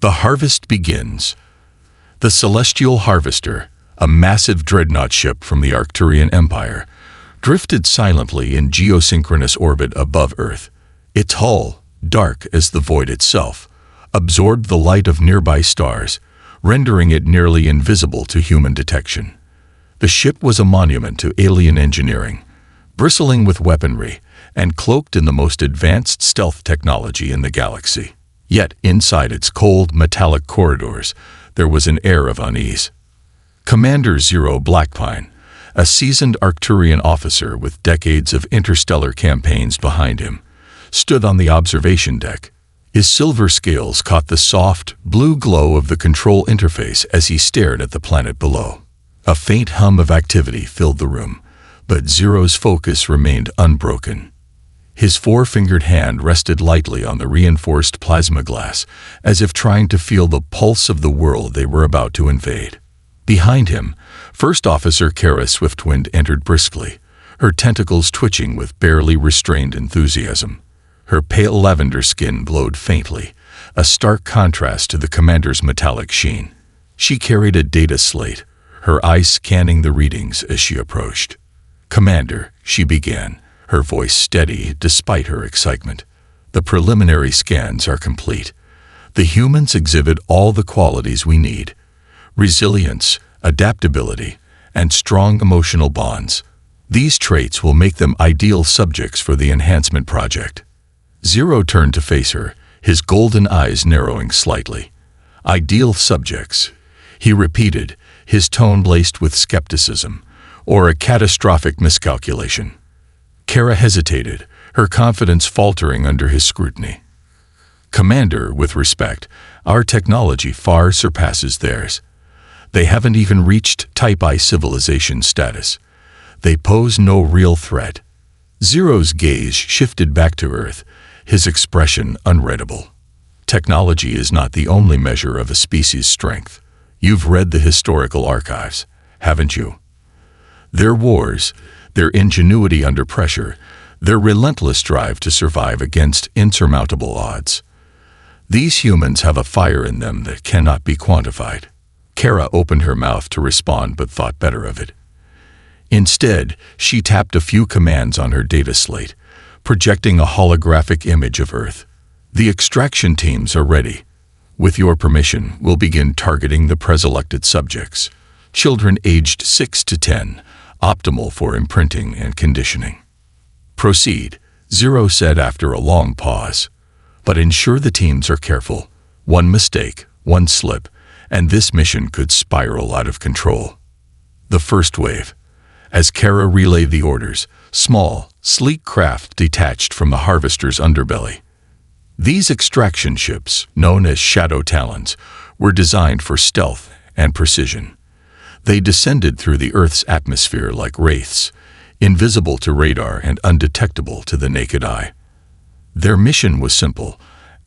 The harvest begins. The Celestial Harvester, a massive dreadnought ship from the Arcturian Empire, drifted silently in geosynchronous orbit above Earth. Its hull, dark as the void itself, absorbed the light of nearby stars, rendering it nearly invisible to human detection. The ship was a monument to alien engineering, bristling with weaponry and cloaked in the most advanced stealth technology in the galaxy. Yet inside its cold, metallic corridors, there was an air of unease. Commander Zero Blackpine, a seasoned Arcturian officer with decades of interstellar campaigns behind him, stood on the observation deck. His silver scales caught the soft, blue glow of the control interface as he stared at the planet below. A faint hum of activity filled the room, but Zero's focus remained unbroken. His four-fingered hand rested lightly on the reinforced plasma glass, as if trying to feel the pulse of the world they were about to invade. Behind him, First Officer Kara Swiftwind entered briskly, her tentacles twitching with barely restrained enthusiasm. Her pale lavender skin glowed faintly, a stark contrast to the commander's metallic sheen. She carried a data slate, her eyes scanning the readings as she approached. "Commander," she began, her voice steady despite her excitement. "The preliminary scans are complete. The humans exhibit all the qualities we need: resilience, adaptability, and strong emotional bonds. These traits will make them ideal subjects for the enhancement project." Zero turned to face her, his golden eyes narrowing slightly. "Ideal subjects," he repeated, his tone laced with skepticism, "or a catastrophic miscalculation." Kara hesitated, her confidence faltering under his scrutiny. "Commander, with respect, our technology far surpasses theirs. They haven't even reached Type I civilization status. They pose no real threat." Zero's gaze shifted back to Earth, his expression unreadable. "Technology is not the only measure of a species' strength. You've read the historical archives, haven't you? Their wars, their ingenuity under pressure, their relentless drive to survive against insurmountable odds. These humans have a fire in them that cannot be quantified." Kara opened her mouth to respond but thought better of it. Instead, she tapped a few commands on her data slate, projecting a holographic image of Earth. "The extraction teams are ready. With your permission, we'll begin targeting the preselected subjects, children aged 6 to 10, optimal for imprinting and conditioning." "Proceed," Zero said after a long pause. "But ensure the teams are careful. One mistake, one slip, and this mission could spiral out of control." The first wave. As Kara relayed the orders, small, sleek craft detached from the harvester's underbelly. These extraction ships, known as Shadow Talons, were designed for stealth and precision. They descended through the Earth's atmosphere like wraiths, invisible to radar and undetectable to the naked eye. Their mission was simple: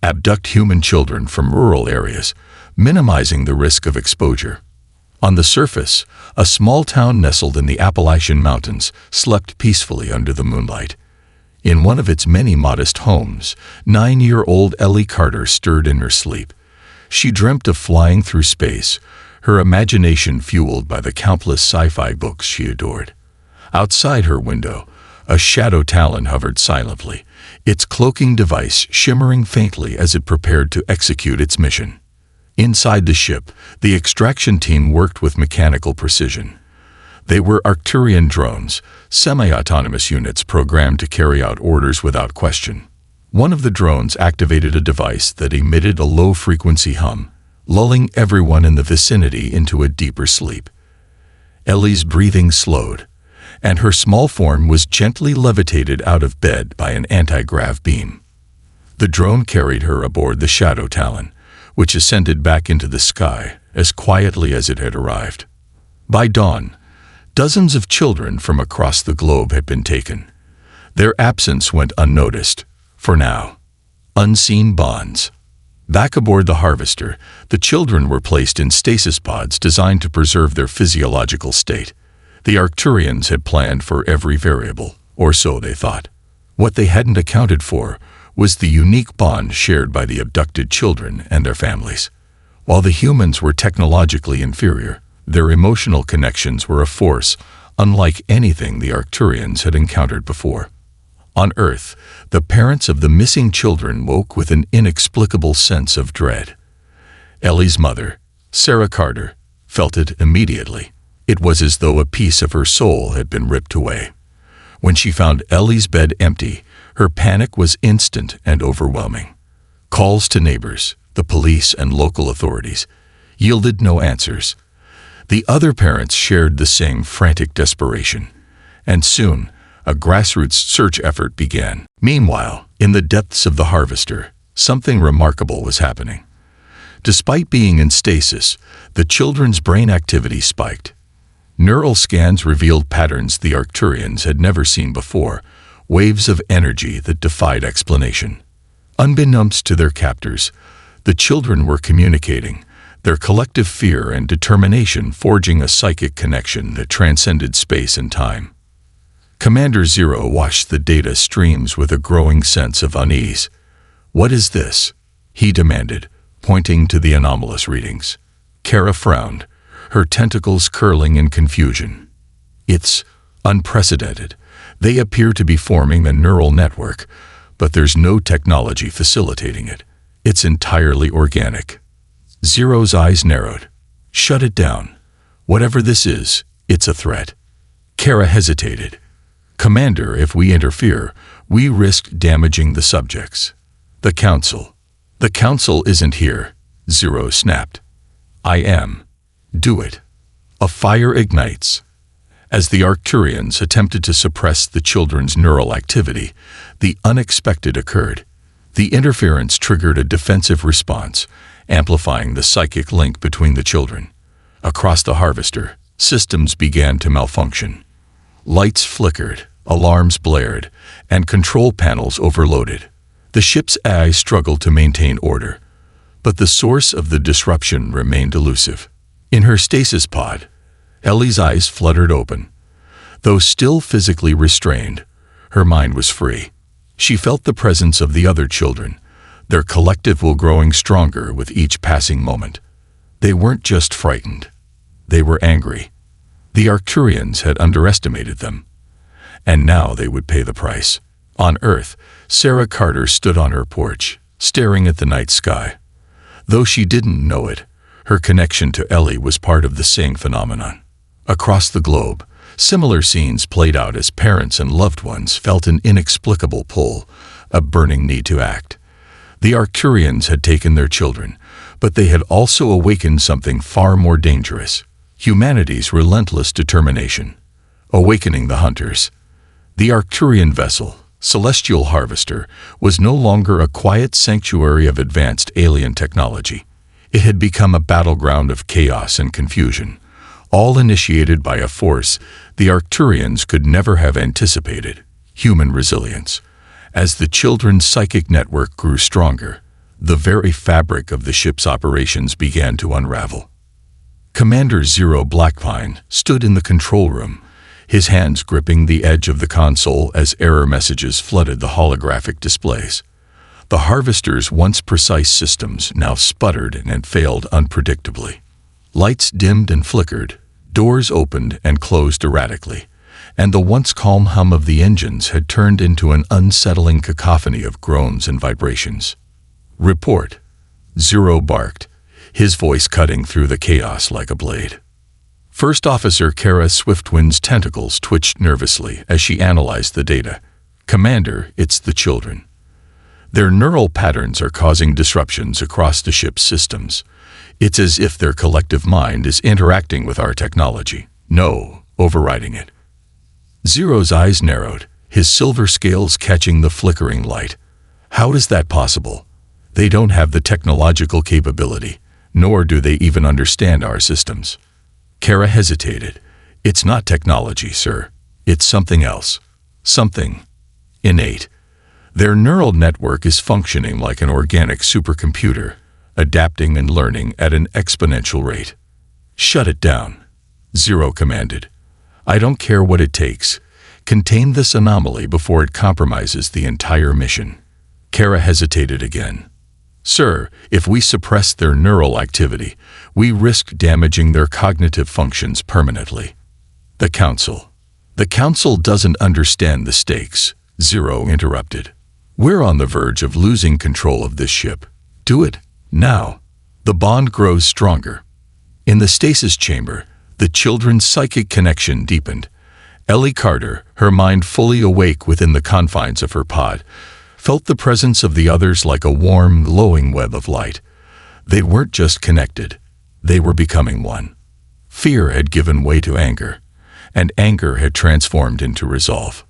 abduct human children from rural areas, minimizing the risk of exposure. On the surface, a small town nestled in the Appalachian Mountains slept peacefully under the moonlight. In one of its many modest homes, 9-year-old Ellie Carter stirred in her sleep. She dreamt of flying through space, her imagination fueled by the countless sci-fi books she adored. Outside her window, a Shadow Talon hovered silently, its cloaking device shimmering faintly as it prepared to execute its mission. Inside the ship, the extraction team worked with mechanical precision. They were Arcturian drones, semi-autonomous units programmed to carry out orders without question. One of the drones activated a device that emitted a low-frequency hum, lulling everyone in the vicinity into a deeper sleep. Ellie's breathing slowed, and her small form was gently levitated out of bed by an anti-grav beam. The drone carried her aboard the Shadow Talon, which ascended back into the sky as quietly as it had arrived. By dawn, dozens of children from across the globe had been taken. Their absence went unnoticed, for now. Unseen bonds. Back aboard the harvester, the children were placed in stasis pods designed to preserve their physiological state. The Arcturians had planned for every variable, or so they thought. What they hadn't accounted for was the unique bond shared by the abducted children and their families. While the humans were technologically inferior, their emotional connections were a force unlike anything the Arcturians had encountered before. On Earth, the parents of the missing children woke with an inexplicable sense of dread. Ellie's mother, Sarah Carter, felt it immediately. It was as though a piece of her soul had been ripped away. When she found Ellie's bed empty, her panic was instant and overwhelming. Calls to neighbors, the police, and local authorities yielded no answers. The other parents shared the same frantic desperation, and soon a grassroots search effort began. Meanwhile, in the depths of the Harvester, something remarkable was happening. Despite being in stasis, the children's brain activity spiked. Neural scans revealed patterns the Arcturians had never seen before, waves of energy that defied explanation. Unbeknownst to their captors, the children were communicating, their collective fear and determination forging a psychic connection that transcended space and time. Commander Zero watched the data streams with a growing sense of unease. "What is this?" he demanded, pointing to the anomalous readings. Kara frowned, her tentacles curling in confusion. "It's unprecedented. They appear to be forming a neural network, but there's no technology facilitating it. It's entirely organic." Zero's eyes narrowed. "Shut it down. Whatever this is, it's a threat." Kara hesitated. "Commander, if we interfere, we risk damaging the subjects." "The Council." "The Council isn't here," Zero snapped. "I am. Do it." A fire ignites. As the Arcturians attempted to suppress the children's neural activity, the unexpected occurred. The interference triggered a defensive response, amplifying the psychic link between the children. Across the Harvester, systems began to malfunction. Lights flickered, alarms blared, and control panels overloaded. The ship's AI struggled to maintain order, but the source of the disruption remained elusive. In her stasis pod, Ellie's eyes fluttered open. Though still physically restrained, her mind was free. She felt the presence of the other children, their collective will growing stronger with each passing moment. They weren't just frightened. They were angry. The Arcturians had underestimated them, and now they would pay the price. On Earth, Sarah Carter stood on her porch, staring at the night sky. Though she didn't know it, her connection to Ellie was part of the same phenomenon. Across the globe, similar scenes played out as parents and loved ones felt an inexplicable pull, a burning need to act. The Arcturians had taken their children, but they had also awakened something far more dangerous: humanity's relentless determination. Awakening the hunters. The Arcturian vessel, Celestial Harvester, was no longer a quiet sanctuary of advanced alien technology. It had become a battleground of chaos and confusion, all initiated by a force the Arcturians could never have anticipated: human resilience. As the children's psychic network grew stronger, the very fabric of the ship's operations began to unravel. Commander Zero Blackpine stood in the control room, his hands gripping the edge of the console as error messages flooded the holographic displays. The Harvester's once precise systems now sputtered and failed unpredictably. Lights dimmed and flickered, doors opened and closed erratically, and the once calm hum of the engines had turned into an unsettling cacophony of groans and vibrations. "Report," Zero barked, his voice cutting through the chaos like a blade. First Officer Kara Swiftwind's tentacles twitched nervously as she analyzed the data. "Commander, it's the children. Their neural patterns are causing disruptions across the ship's systems. It's as if their collective mind is interacting with our technology, overriding it." Zero's eyes narrowed, his silver scales catching the flickering light. "How is that possible? They don't have the technological capability, nor do they even understand our systems." Kara hesitated. "It's not technology, sir. It's something else. Something innate. Their neural network is functioning like an organic supercomputer, adapting and learning at an exponential rate." "Shut it down," Zero commanded. "I don't care what it takes. Contain this anomaly before it compromises the entire mission." Kara hesitated again. Sir, if we suppress their neural activity, we risk damaging their cognitive functions permanently. The Council. The Council doesn't understand the stakes, Zero interrupted. We're on the verge of losing control of this ship. Do it, now. The bond grows stronger. In the stasis chamber, the children's psychic connection deepened. Ellie Carter, her mind fully awake within the confines of her pod, felt the presence of the others like a warm, glowing web of light. They weren't just connected. They were becoming one. Fear had given way to anger, and anger had transformed into resolve.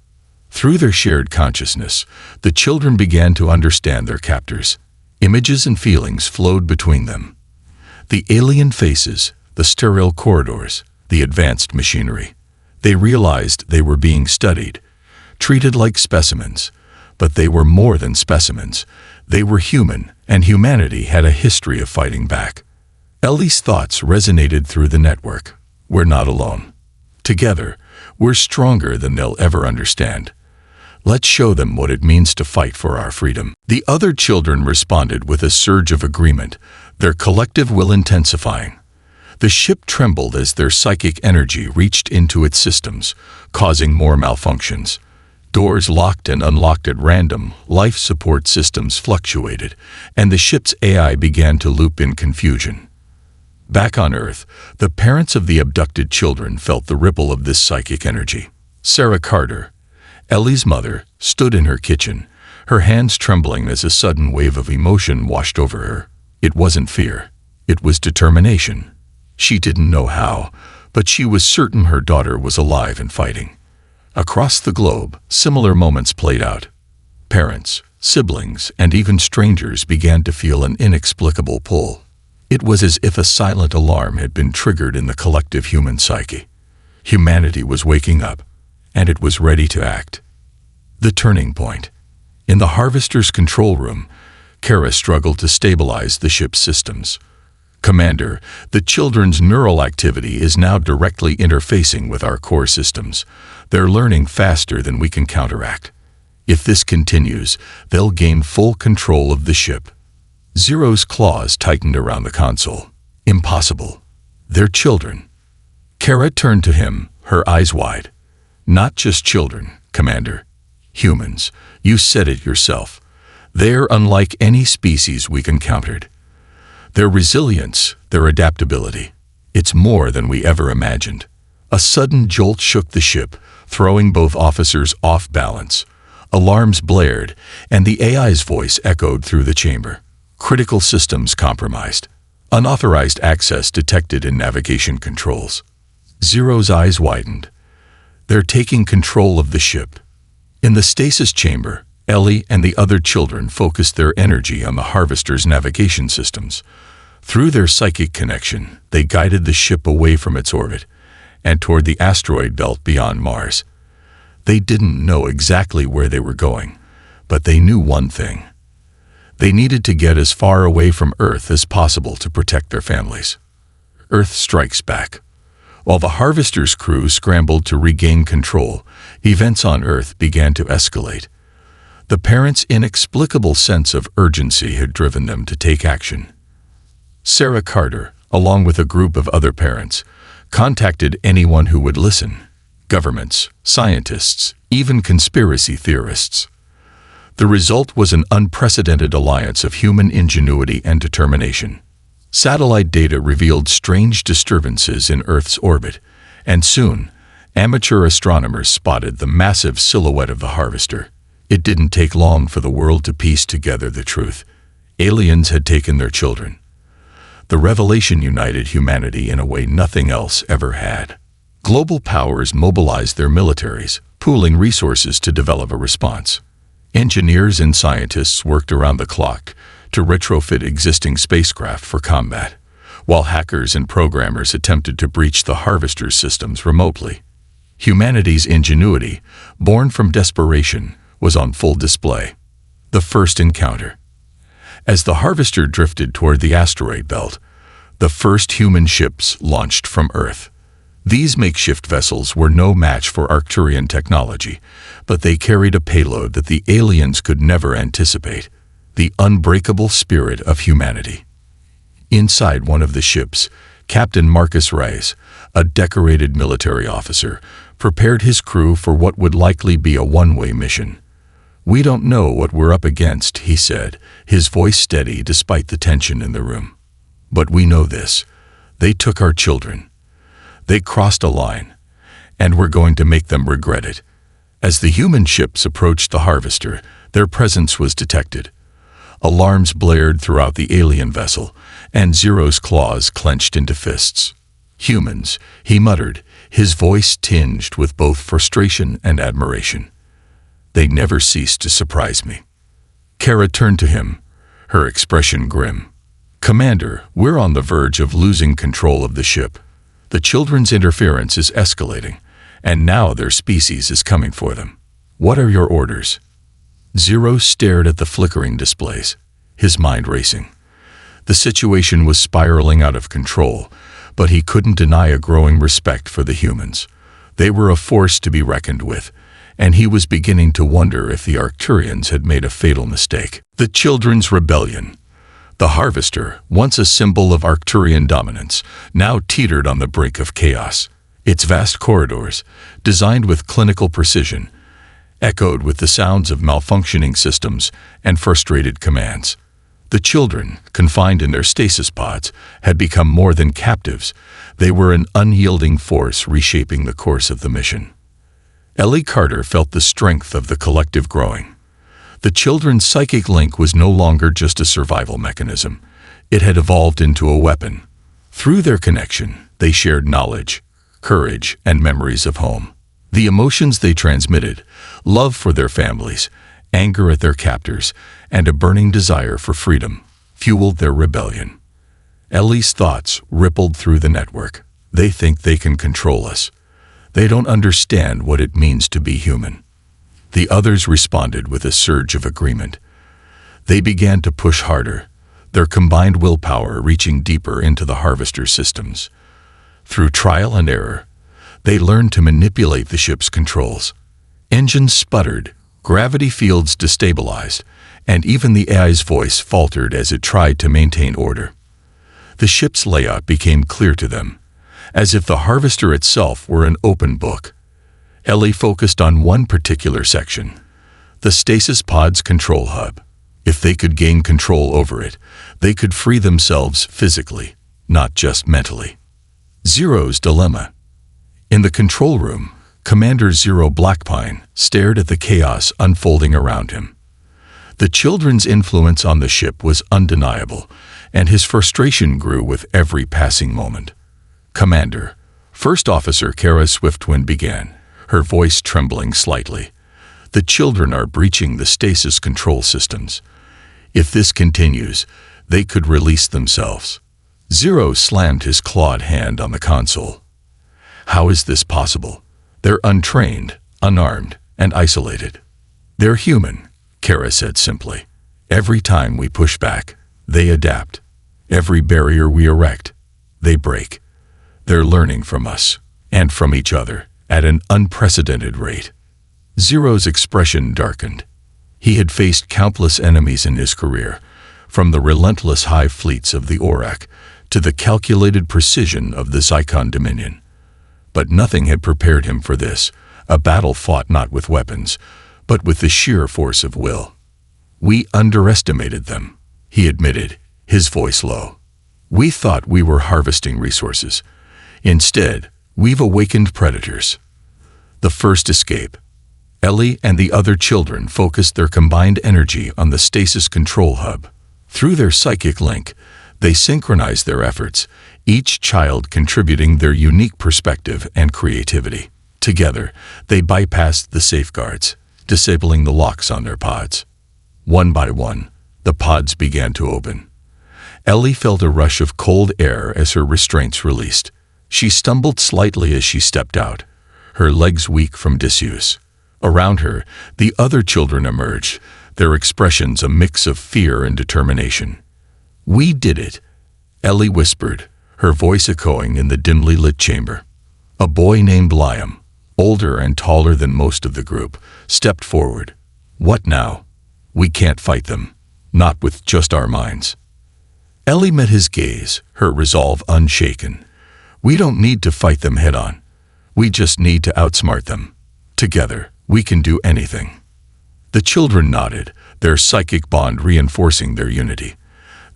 Through their shared consciousness, the children began to understand their captors. Images and feelings flowed between them. The alien faces, the sterile corridors, the advanced machinery. They realized they were being studied, treated like specimens. But they were more than specimens. They were human, and humanity had a history of fighting back. Ellie's thoughts resonated through the network. We're not alone. Together, we're stronger than they'll ever understand. Let's show them what it means to fight for our freedom. The other children responded with a surge of agreement, their collective will intensifying. The ship trembled as their psychic energy reached into its systems, causing more malfunctions. Doors locked and unlocked at random, life support systems fluctuated, and the ship's AI began to loop in confusion. Back on Earth, the parents of the abducted children felt the ripple of this psychic energy. Sarah Carter, Ellie's mother, stood in her kitchen, her hands trembling as a sudden wave of emotion washed over her. It wasn't fear. It was determination. She didn't know how, but she was certain her daughter was alive and fighting. Across the globe, similar moments played out. Parents, siblings, and even strangers began to feel an inexplicable pull. It was as if a silent alarm had been triggered in the collective human psyche. Humanity was waking up, and it was ready to act. The turning point. In the Harvester's control room, Kara struggled to stabilize the ship's systems. Commander, the children's neural activity is now directly interfacing with our core systems. They're learning faster than we can counteract. If this continues, they'll gain full control of the ship. Zero's claws tightened around the console. Impossible. They're children. Kara turned to him, her eyes wide. Not just children, Commander. Humans. You said it yourself. They're unlike any species we've encountered. Their resilience, their adaptability. It's more than we ever imagined. A sudden jolt shook the ship, throwing both officers off balance. Alarms blared, and the AI's voice echoed through the chamber. Critical systems compromised. Unauthorized access detected in navigation controls. Zero's eyes widened. They're taking control of the ship. In the stasis chamber, Ellie and the other children focused their energy on the Harvester's navigation systems. Through their psychic connection, they guided the ship away from its orbit and toward the asteroid belt beyond Mars. They didn't know exactly where they were going, but they knew one thing. They needed to get as far away from Earth as possible to protect their families. Earth strikes back. While the Harvester's crew scrambled to regain control, events on Earth began to escalate. The parents' inexplicable sense of urgency had driven them to take action. Sarah Carter, along with a group of other parents, contacted anyone who would listen. Governments, scientists, even conspiracy theorists. The result was an unprecedented alliance of human ingenuity and determination. Satellite data revealed strange disturbances in Earth's orbit, and soon, amateur astronomers spotted the massive silhouette of the Harvester. It didn't take long for the world to piece together the truth. Aliens had taken their children. The revelation united humanity in a way nothing else ever had. Global powers mobilized their militaries, pooling resources to develop a response. Engineers and scientists worked around the clock to retrofit existing spacecraft for combat, while hackers and programmers attempted to breach the Harvester's systems remotely. Humanity's ingenuity, born from desperation, was on full display. The first encounter. As the Harvester drifted toward the asteroid belt, the first human ships launched from Earth. These makeshift vessels were no match for Arcturian technology, but they carried a payload that the aliens could never anticipate. the unbreakable spirit of humanity. Inside one of the ships, Captain Marcus Reyes, a decorated military officer, prepared his crew for what would likely be a one-way mission. "We don't know what we're up against," he said, his voice steady despite the tension in the room. "But we know this. They took our children. They crossed a line, and we're going to make them regret it." As the human ships approached the Harvester, their presence was detected. Alarms blared throughout the alien vessel, and Zero's claws clenched into fists. "Humans," he muttered, his voice tinged with both frustration and admiration. "They never cease to surprise me." Kara turned to him, her expression grim. "Commander, we're on the verge of losing control of the ship. The children's interference is escalating, and now their species is coming for them. What are your orders?" Zero stared at the flickering displays, his mind racing. The situation was spiraling out of control, but he couldn't deny a growing respect for the humans. They were a force to be reckoned with, and he was beginning to wonder if the Arcturians had made a fatal mistake. The Children's Rebellion. The Harvester, once a symbol of Arcturian dominance, now teetered on the brink of chaos. Its vast corridors, designed with clinical precision, echoed with the sounds of malfunctioning systems and frustrated commands. The children, confined in their stasis pods, had become more than captives. They were an unyielding force reshaping the course of the mission. Ellie Carter felt the strength of the collective growing. The children's psychic link was no longer just a survival mechanism. It had evolved into a weapon. Through their connection, they shared knowledge, courage, and memories of home. The emotions they transmitted, love for their families, anger at their captors, and a burning desire for freedom, fueled their rebellion. Ellie's thoughts rippled through the network. They think they can control us. They don't understand what it means to be human. The others responded with a surge of agreement. They began to push harder, their combined willpower reaching deeper into the Harvester systems. Through trial and error, they learned to manipulate the ship's controls. Engines sputtered, gravity fields destabilized, and even the AI's voice faltered as it tried to maintain order. The ship's layout became clear to them, as if the Harvester itself were an open book. Ellie focused on one particular section, the stasis pod's control hub. If they could gain control over it, they could free themselves physically, not just mentally. Zero's dilemma. In the control room, Commander Zero Blackpine stared at the chaos unfolding around him. The children's influence on the ship was undeniable, and his frustration grew with every passing moment. "Commander," First Officer Kara Swiftwind began, her voice trembling slightly. "The children are breaching the stasis control systems. If this continues, they could release themselves." Zero slammed his clawed hand on the console. "How is this possible? They're untrained, unarmed, and isolated." "They're human," Kara said simply. "Every time we push back, they adapt. Every barrier we erect, they break. They're learning from us, and from each other, at an unprecedented rate." Zero's expression darkened. He had faced countless enemies in his career, from the relentless hive fleets of the Aurak to the calculated precision of the Zycon Dominion. But nothing had prepared him for this, a battle fought not with weapons, but with the sheer force of will. "We underestimated them," he admitted, his voice low. "We thought we were harvesting resources. Instead, we've awakened predators." The first escape. Ellie and the other children focused their combined energy on the stasis control hub. Through their psychic link, they synchronized their efforts, each child contributing their unique perspective and creativity. Together, they bypassed the safeguards, disabling the locks on their pods. One by one, the pods began to open. Ellie felt a rush of cold air as her restraints released. She stumbled slightly as she stepped out, her legs weak from disuse. Around her, the other children emerged, their expressions a mix of fear and determination. "We did it," Ellie whispered, her voice echoing in the dimly lit chamber. A boy named Liam, older and taller than most of the group, stepped forward. "What now?" "We can't fight them. not with just our minds. Ellie met his gaze, her resolve unshaken. We don't need to fight them head-on. We just need to outsmart them. Together, we can do anything. The children nodded, their psychic bond reinforcing their unity.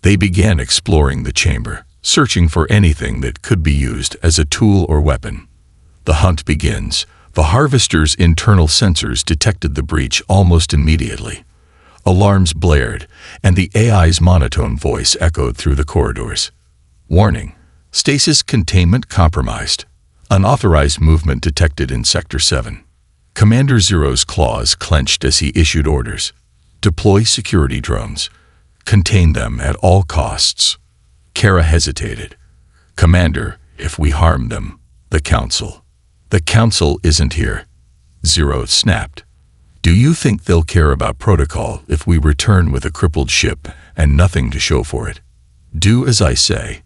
They began exploring the chamber, searching for anything that could be used as a tool or weapon. The hunt begins. The harvester's internal sensors detected the breach almost immediately. Alarms blared, and the AI's monotone voice echoed through the corridors. Warning: stasis containment compromised. Unauthorized movement detected in Sector 7. Commander Zero's claws clenched as he issued orders. Deploy security drones. Contain them at all costs. Kara hesitated. Commander, if we harm them, the Council. The Council isn't here. Zero snapped. Do you think they'll care about protocol if we return with a crippled ship and nothing to show for it? Do as I say.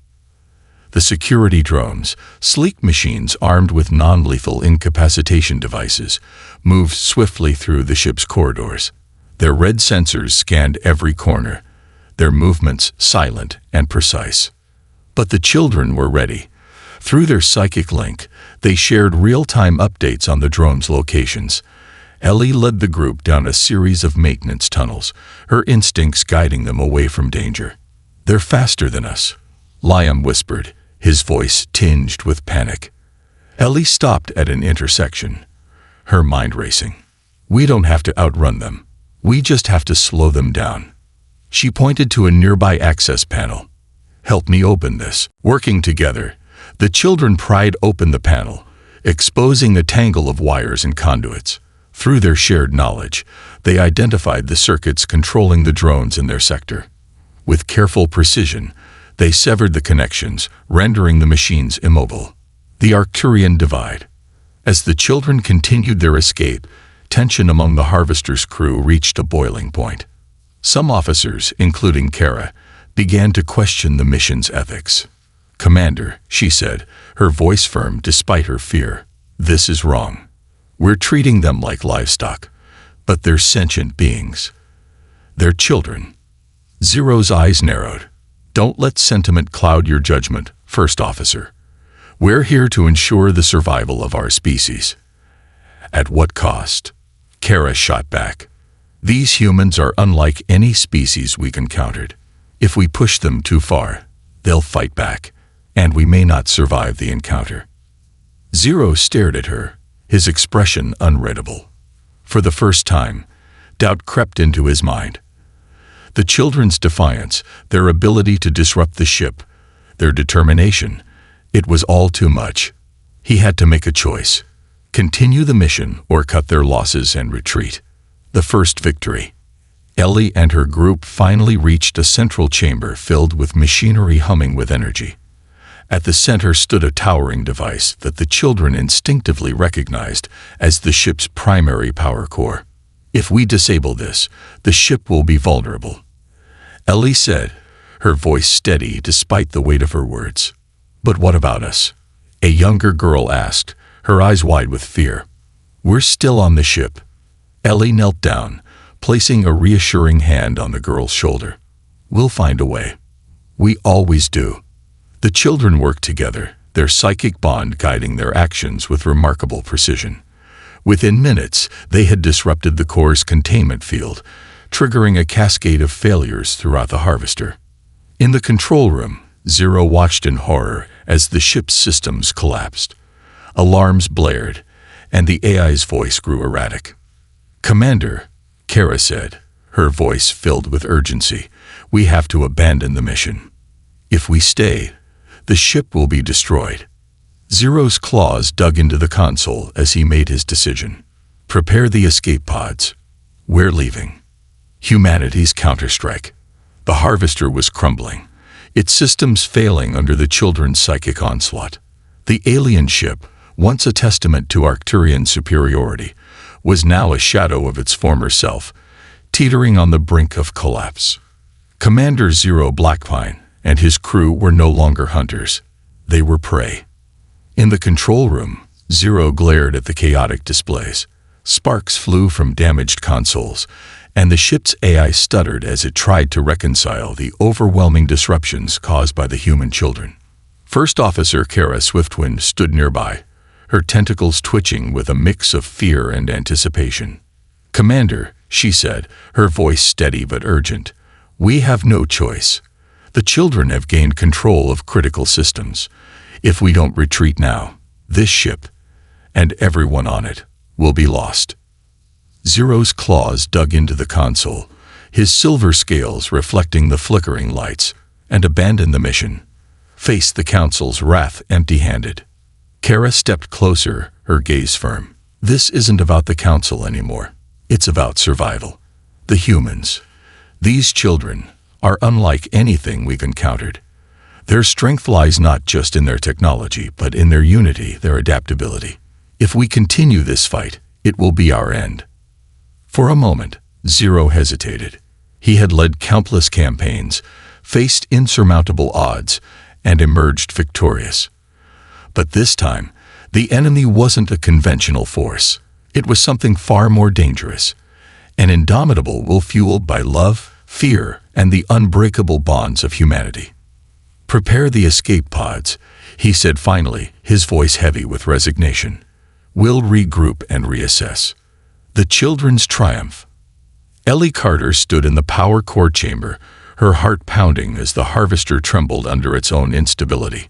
The security drones, sleek machines armed with non-lethal incapacitation devices, moved swiftly through the ship's corridors. Their red sensors scanned every corner, their movements silent and precise. But the children were ready. Through their psychic link, they shared real-time updates on the drones' locations. Ellie led the group down a series of maintenance tunnels, her instincts guiding them away from danger. They're faster than us, Liam whispered, his voice tinged with panic. Ellie stopped at an intersection, her mind racing. We don't have to outrun them. We just have to slow them down. She pointed to a nearby access panel. Help me open this. Working together, the children pried open the panel, exposing a tangle of wires and conduits. Through their shared knowledge, they identified the circuits controlling the drones in their sector. With careful precision, they severed the connections, rendering the machines immobile. The Arcturian divide. As the children continued their escape, tension among the Harvester's crew reached a boiling point. Some officers, including Kara, began to question the mission's ethics. Commander, she said, her voice firm despite her fear, this is wrong. We're treating them like livestock, but they're sentient beings. They're children. Zero's eyes narrowed. Don't let sentiment cloud your judgment, First Officer. We're here to ensure the survival of our species. At what cost? Kara shot back. These humans are unlike any species we've encountered. If we push them too far, they'll fight back, and we may not survive the encounter. Zero stared at her, his expression unreadable. For the first time, doubt crept into his mind. The children's defiance, their ability to disrupt the ship, their determination, it was all too much. He had to make a choice. Continue the mission or cut their losses and retreat. The first victory. Ellie and her group finally reached a central chamber filled with machinery humming with energy. At the center stood a towering device that the children instinctively recognized as the ship's primary power core. If we disable this, the ship will be vulnerable. Ellie said, her voice steady despite the weight of her words. But what about us? A younger girl asked, her eyes wide with fear. We're still on the ship. Ellie knelt down, placing a reassuring hand on the girl's shoulder. We'll find a way. We always do. The children worked together, their psychic bond guiding their actions with remarkable precision. Within minutes, they had disrupted the core's containment field, triggering a cascade of failures throughout the Harvester. In the control room, Zero watched in horror as the ship's systems collapsed. Alarms blared, and the AI's voice grew erratic. Commander, Kara said, her voice filled with urgency, we have to abandon the mission. If we stay, the ship will be destroyed. Zero's claws dug into the console as he made his decision. Prepare the escape pods. We're leaving. Humanity's counterstrike. The Harvester was crumbling, its systems failing under the children's psychic onslaught. The alien ship, once a testament to Arcturian superiority, was now a shadow of its former self, teetering on the brink of collapse. Commander Zero Blackpine and his crew were no longer hunters. They were prey. In the control room, Zero glared at the chaotic displays. Sparks flew from damaged consoles, and the ship's AI stuttered as it tried to reconcile the overwhelming disruptions caused by the human children. First Officer Kara Swiftwind stood nearby, her tentacles twitching with a mix of fear and anticipation. "Commander," she said, her voice steady but urgent, "we have no choice. The children have gained control of critical systems. If we don't retreat now, this ship, and everyone on it, will be lost." Zero's claws dug into the console, his silver scales reflecting the flickering lights, and abandoned the mission. Faced the Council's wrath empty-handed. Kara stepped closer, her gaze firm. "This isn't about the Council anymore. It's about survival. The humans, these children, are unlike anything we've encountered. Their strength lies not just in their technology, but in their unity, their adaptability. If we continue this fight, it will be our end." For a moment, Zero hesitated. He had led countless campaigns, faced insurmountable odds, and emerged victorious. But this time, the enemy wasn't a conventional force. It was something far more dangerous, an indomitable will fueled by love, fear, and the unbreakable bonds of humanity. "Prepare the escape pods," he said finally, his voice heavy with resignation. "We'll regroup and reassess." The children's triumph. Ellie Carter stood in the power core chamber, her heart pounding as the harvester trembled under its own instability.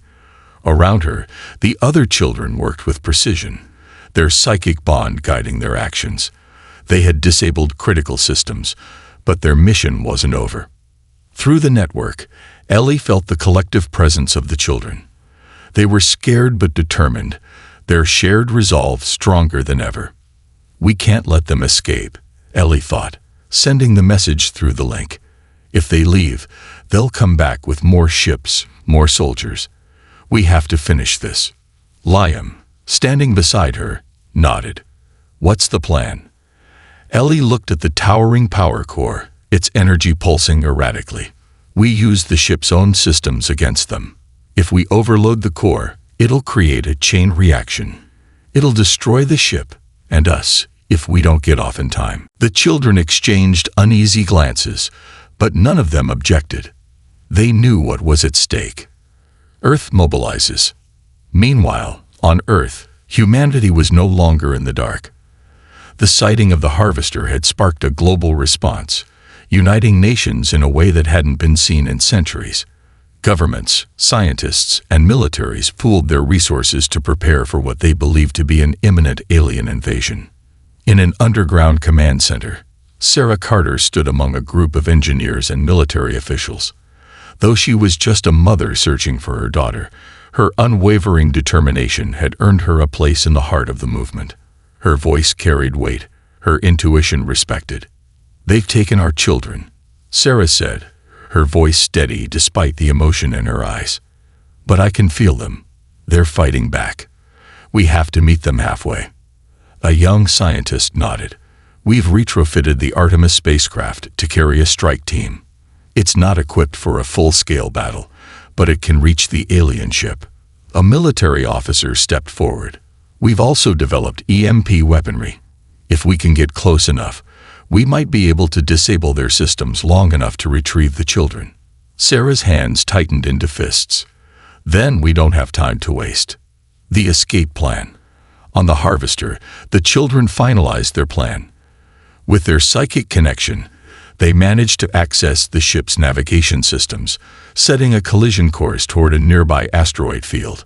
Around her, the other children worked with precision, their psychic bond guiding their actions. They had disabled critical systems, but their mission wasn't over. Through the network, Ellie felt the collective presence of the children. They were scared but determined, their shared resolve stronger than ever. "We can't let them escape," Ellie thought, sending the message through the link. "If they leave, they'll come back with more ships, more soldiers. We have to finish this." Liam, standing beside her, nodded. "What's the plan?" Ellie looked at the towering power core, its energy pulsing erratically. "We use the ship's own systems against them. If we overload the core, it'll create a chain reaction. It'll destroy the ship and us if we don't get off in time." The children exchanged uneasy glances, but none of them objected. They knew what was at stake. Earth mobilizes. Meanwhile, on Earth, humanity was no longer in the dark. The sighting of the harvester had sparked a global response, uniting nations in a way that hadn't been seen in centuries. Governments, scientists, and militaries pooled their resources to prepare for what they believed to be an imminent alien invasion. In an underground command center, Sarah Carter stood among a group of engineers and military officials. Though she was just a mother searching for her daughter, her unwavering determination had earned her a place in the heart of the movement. Her voice carried weight, her intuition respected. "They've taken our children," Sarah said, her voice steady despite the emotion in her eyes. "But I can feel them. They're fighting back. We have to meet them halfway." A young scientist nodded. "We've retrofitted the Artemis spacecraft to carry a strike team. It's not equipped for a full-scale battle, but it can reach the alien ship." A military officer stepped forward. "We've also developed EMP weaponry. If we can get close enough, we might be able to disable their systems long enough to retrieve the children." Sarah's hands tightened into fists. "Then we don't have time to waste." The escape plan. On the harvester, the children finalized their plan. With their psychic connection, they managed to access the ship's navigation systems, setting a collision course toward a nearby asteroid field.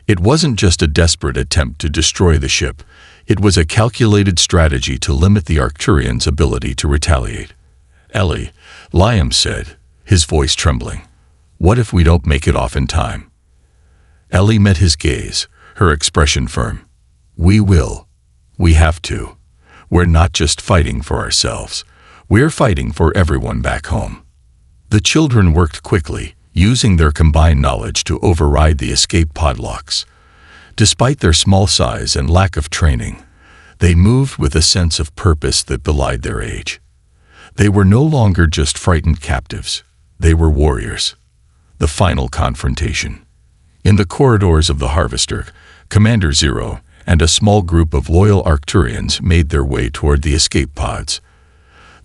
It wasn't just a desperate attempt to destroy the ship. It was a calculated strategy to limit the Arcturians' ability to retaliate. "Ellie," Liam said, his voice trembling, "what if we don't make it off in time?" Ellie met his gaze, her expression firm. "We will. We have to. We're not just fighting for ourselves. We're fighting for everyone back home." The children worked quickly, using their combined knowledge to override the escape pod locks. Despite their small size and lack of training, they moved with a sense of purpose that belied their age. They were no longer just frightened captives. They were warriors. The final confrontation. In the corridors of the harvester, Commander Zero and a small group of loyal Arcturians made their way toward the escape pods.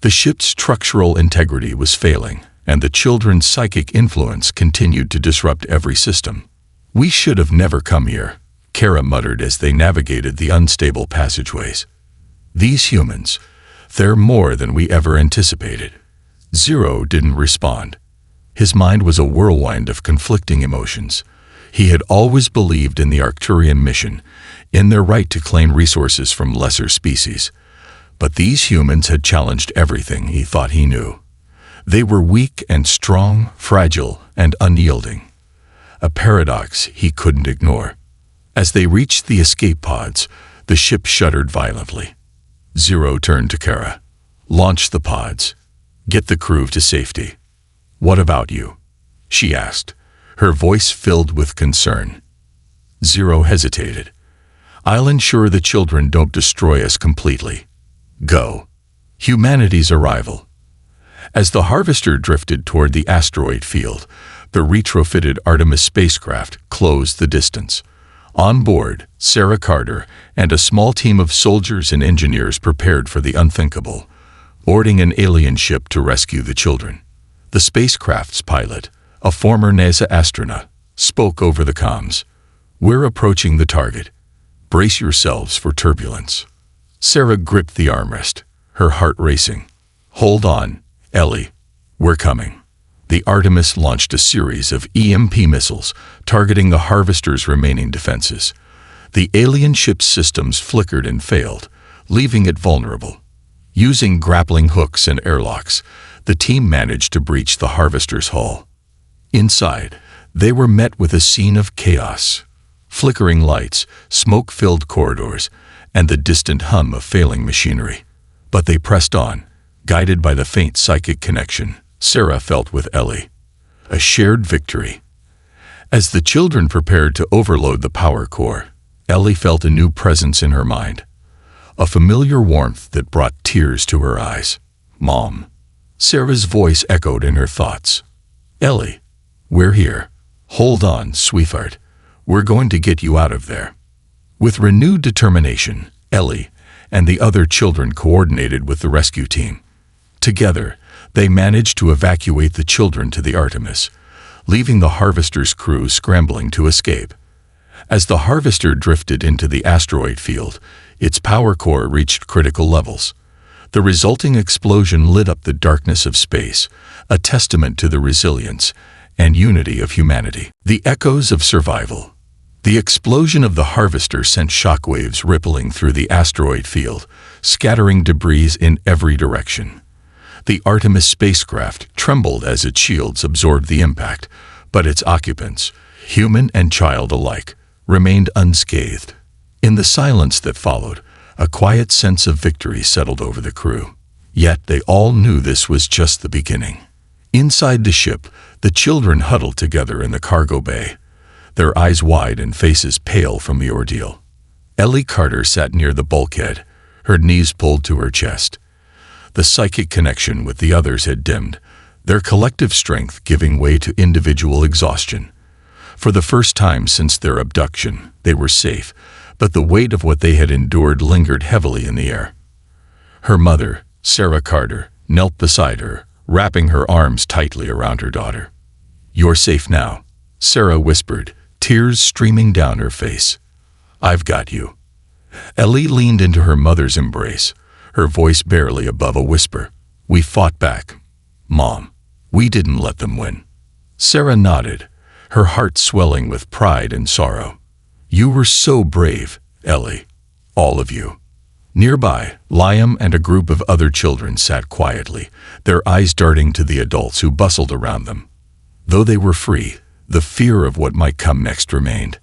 The ship's structural integrity was failing, and the children's psychic influence continued to disrupt every system. "We should have never come here," Kara muttered as they navigated the unstable passageways. "These humans, they're more than we ever anticipated." Zero didn't respond. His mind was a whirlwind of conflicting emotions. He had always believed in the Arcturian mission, in their right to claim resources from lesser species. But these humans had challenged everything he thought he knew. They were weak and strong, fragile and unyielding. A paradox he couldn't ignore. As they reached the escape pods, the ship shuddered violently. Zero turned to Kara. "Launch the pods. Get the crew to safety." "What about you?" she asked, her voice filled with concern. Zero hesitated. "I'll ensure the children don't destroy us completely." "Go." Humanity's arrival. As the Harvester drifted toward the asteroid field, the retrofitted Artemis spacecraft closed the distance. On board, Sarah Carter and a small team of soldiers and engineers prepared for the unthinkable, boarding an alien ship to rescue the children. The spacecraft's pilot, a former NASA astronaut, spoke over the comms. "We're approaching the target. Brace yourselves for turbulence." Sarah gripped the armrest, her heart racing. "Hold on, Ellie. We're coming." The Artemis launched a series of EMP missiles, targeting the Harvester's remaining defenses. The alien ship's systems flickered and failed, leaving it vulnerable. Using grappling hooks and airlocks, the team managed to breach the Harvester's hull. Inside, they were met with a scene of chaos. Flickering lights, smoke-filled corridors, and the distant hum of failing machinery. But they pressed on, guided by the faint psychic connection Sarah felt with Ellie. A shared victory. As the children prepared to overload the power core, Ellie felt a new presence in her mind. A familiar warmth that brought tears to her eyes. "Mom." Sarah's voice echoed in her thoughts. "Ellie, we're here. Hold on, sweetheart. We're going to get you out of there." With renewed determination, Ellie and the other children coordinated with the rescue team. Together, they managed to evacuate the children to the Artemis, leaving the Harvester's crew scrambling to escape. As the Harvester drifted into the asteroid field, its power core reached critical levels. The resulting explosion lit up the darkness of space, a testament to the resilience and unity of humanity. The echoes of survival. The explosion of the Harvester sent shockwaves rippling through the asteroid field, scattering debris in every direction. The Artemis spacecraft trembled as its shields absorbed the impact, but its occupants, human and child alike, remained unscathed. In the silence that followed, a quiet sense of victory settled over the crew. Yet they all knew this was just the beginning. Inside the ship, the children huddled together in the cargo bay, their eyes wide and faces pale from the ordeal. Ellie Carter sat near the bulkhead, her knees pulled to her chest. The psychic connection with the others had dimmed, their collective strength giving way to individual exhaustion. For the first time since their abduction, they were safe, but the weight of what they had endured lingered heavily in the air. Her mother, Sarah Carter, knelt beside her, wrapping her arms tightly around her daughter. "You're safe now," Sarah whispered, tears streaming down her face. "I've got you." Ellie leaned into her mother's embrace, her voice barely above a whisper. "We fought back, Mom. We didn't let them win." Sarah nodded, her heart swelling with pride and sorrow. "You were so brave, Ellie. All of you." Nearby, Liam and a group of other children sat quietly, their eyes darting to the adults who bustled around them. Though they were free, the fear of what might come next remained.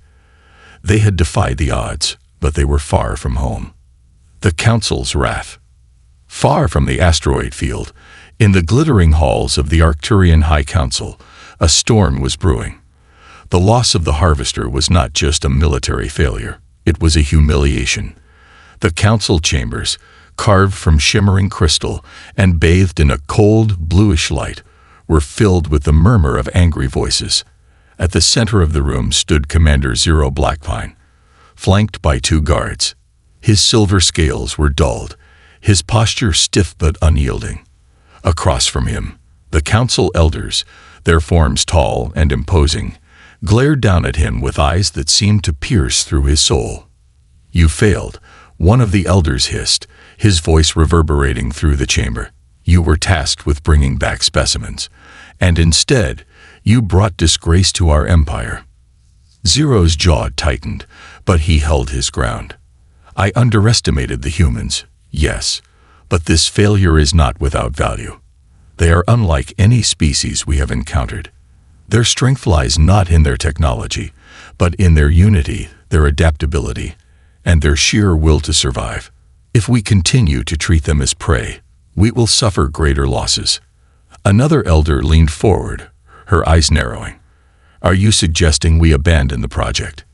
They had defied the odds, but they were far from home. The Council's wrath. Far from the asteroid field, in the glittering halls of the Arcturian High Council, a storm was brewing. The loss of the Harvester was not just a military failure, it was a humiliation. The council chambers, carved from shimmering crystal and bathed in a cold, bluish light, were filled with the murmur of angry voices. At the center of the room stood Commander Zero Blackpine, flanked by 2 guards. His silver scales were dulled, his posture stiff but unyielding. Across from him, the council elders, their forms tall and imposing, glared down at him with eyes that seemed to pierce through his soul. "You failed," one of the elders hissed, his voice reverberating through the chamber. "You were tasked with bringing back specimens, and instead, you brought disgrace to our empire." Zero's jaw tightened, but he held his ground. "I underestimated the humans, yes, but this failure is not without value. They are unlike any species we have encountered. Their strength lies not in their technology, but in their unity, their adaptability, and their sheer will to survive. If we continue to treat them as prey, we will suffer greater losses." Another elder leaned forward, her eyes narrowing. "Are you suggesting we abandon the project?"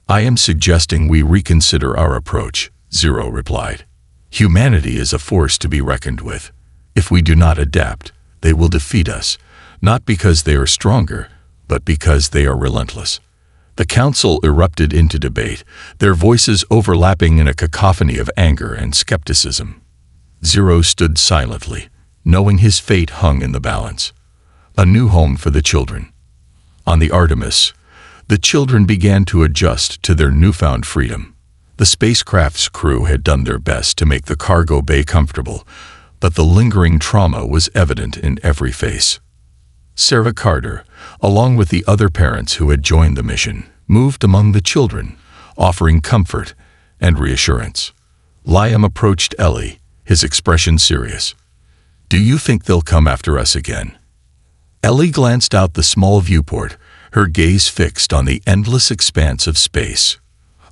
"I am suggesting we reconsider our approach," Zero replied. "Humanity is a force to be reckoned with. If we do not adapt, they will defeat us, not because they are stronger, but because they are relentless." The council erupted into debate, their voices overlapping in a cacophony of anger and skepticism. Zero stood silently, knowing his fate hung in the balance. A new home for the children. On the Artemis, the children began to adjust to their newfound freedom. The spacecraft's crew had done their best to make the cargo bay comfortable, but the lingering trauma was evident in every face. Sarah Carter, along with the other parents who had joined the mission, moved among the children, offering comfort and reassurance. Liam approached Ellie, his expression serious. "Do you think they'll come after us again?" Ellie glanced out the small viewport, her gaze fixed on the endless expanse of space.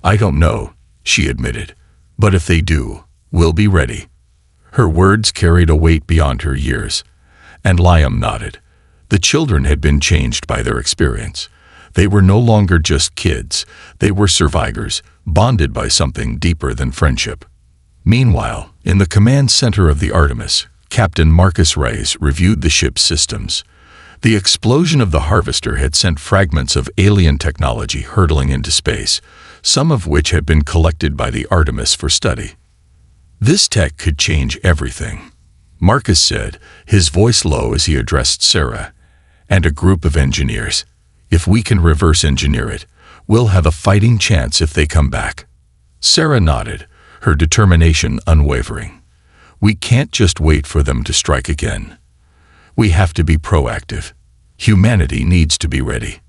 "I don't know," she admitted, "but if they do, we'll be ready." Her words carried a weight beyond her years, and Liam nodded. The children had been changed by their experience. They were no longer just kids, they were survivors, bonded by something deeper than friendship. Meanwhile, in the command center of the Artemis, Captain Marcus Reyes reviewed the ship's systems. The explosion of the Harvester had sent fragments of alien technology hurtling into space, some of which had been collected by the Artemis for study. "This tech could change everything," Marcus said, his voice low as he addressed Sarah and a group of engineers. "If we can reverse engineer it, we'll have a fighting chance if they come back." Sarah nodded, her determination unwavering. "We can't just wait for them to strike again. We have to be proactive. Humanity needs to be ready."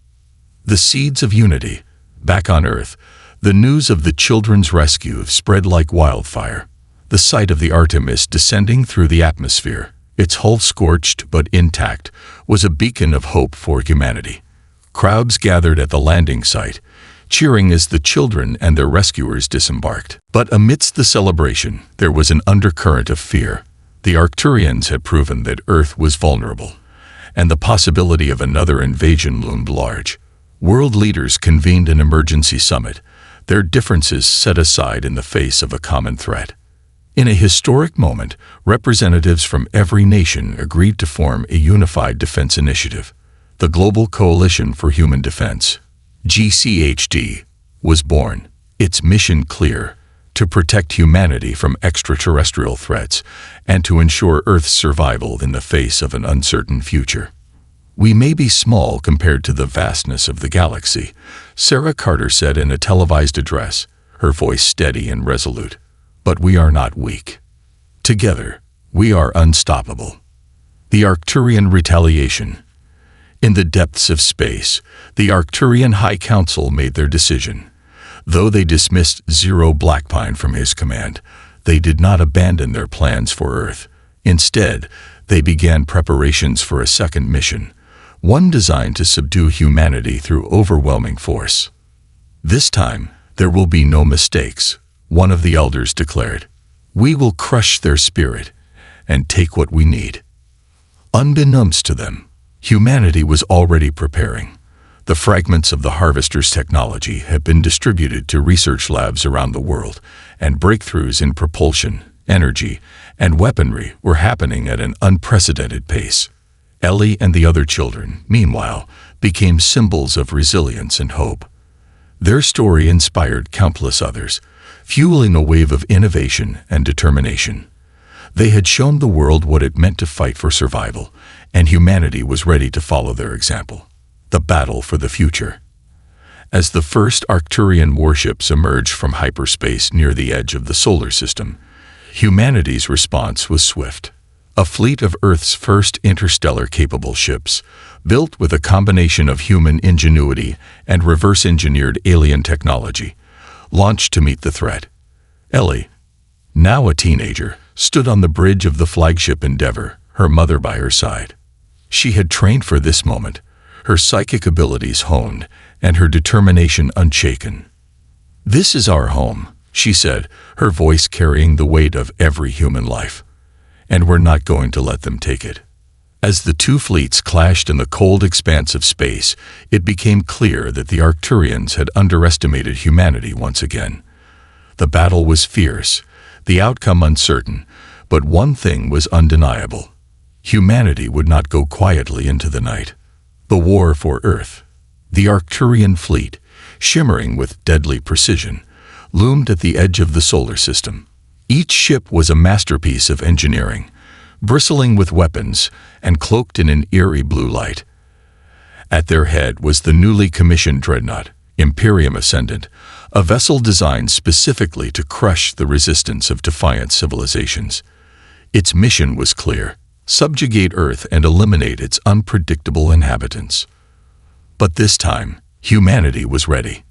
The seeds of unity. Back on Earth, the news of the children's rescue spread like wildfire. The sight of the Artemis descending through the atmosphere, its hull scorched but intact, was a beacon of hope for humanity. Crowds gathered at the landing site, cheering as the children and their rescuers disembarked. But amidst the celebration, there was an undercurrent of fear. The Arcturians had proven that Earth was vulnerable, and the possibility of another invasion loomed large. World leaders convened an emergency summit, their differences set aside in the face of a common threat. In a historic moment, representatives from every nation agreed to form a unified defense initiative. The Global Coalition for Human Defense, GCHD, was born, its mission clear: to protect humanity from extraterrestrial threats and to ensure Earth's survival in the face of an uncertain future. "We may be small compared to the vastness of the galaxy," Sarah Carter said in a televised address, her voice steady and resolute. "But we are not weak. Together, we are unstoppable." The Arcturian retaliation. In the depths of space, the Arcturian High Council made their decision. Though they dismissed Zero Blackpine from his command, they did not abandon their plans for Earth. Instead, they began preparations for a second mission, one designed to subdue humanity through overwhelming force. "This time, there will be no mistakes," one of the elders declared. "We will crush their spirit and take what we need." Unbeknownst to them, humanity was already preparing. The fragments of the Harvester's technology had been distributed to research labs around the world, and breakthroughs in propulsion, energy, and weaponry were happening at an unprecedented pace. Ellie and the other children, meanwhile, became symbols of resilience and hope. Their story inspired countless others, fueling a wave of innovation and determination. They had shown the world what it meant to fight for survival, and humanity was ready to follow their example. The battle for the future. As the first Arcturian warships emerged from hyperspace near the edge of the solar system, humanity's response was swift. A fleet of Earth's first interstellar-capable ships, built with a combination of human ingenuity and reverse-engineered alien technology, launched to meet the threat. Ellie, now a teenager, stood on the bridge of the flagship Endeavor, her mother by her side. She had trained for this moment, her psychic abilities honed, and her determination unshaken. "This is our home," she said, her voice carrying the weight of every human life. "And we're not going to let them take it." As the two fleets clashed in the cold expanse of space, it became clear that the Arcturians had underestimated humanity once again. The battle was fierce, the outcome uncertain, but one thing was undeniable. Humanity would not go quietly into the night. The war for Earth. The Arcturian fleet, shimmering with deadly precision, loomed at the edge of the solar system. Each ship was a masterpiece of engineering, bristling with weapons and cloaked in an eerie blue light. At their head was the newly commissioned dreadnought, Imperium Ascendant, a vessel designed specifically to crush the resistance of defiant civilizations. Its mission was clear: subjugate Earth and eliminate its unpredictable inhabitants. But this time, humanity was ready.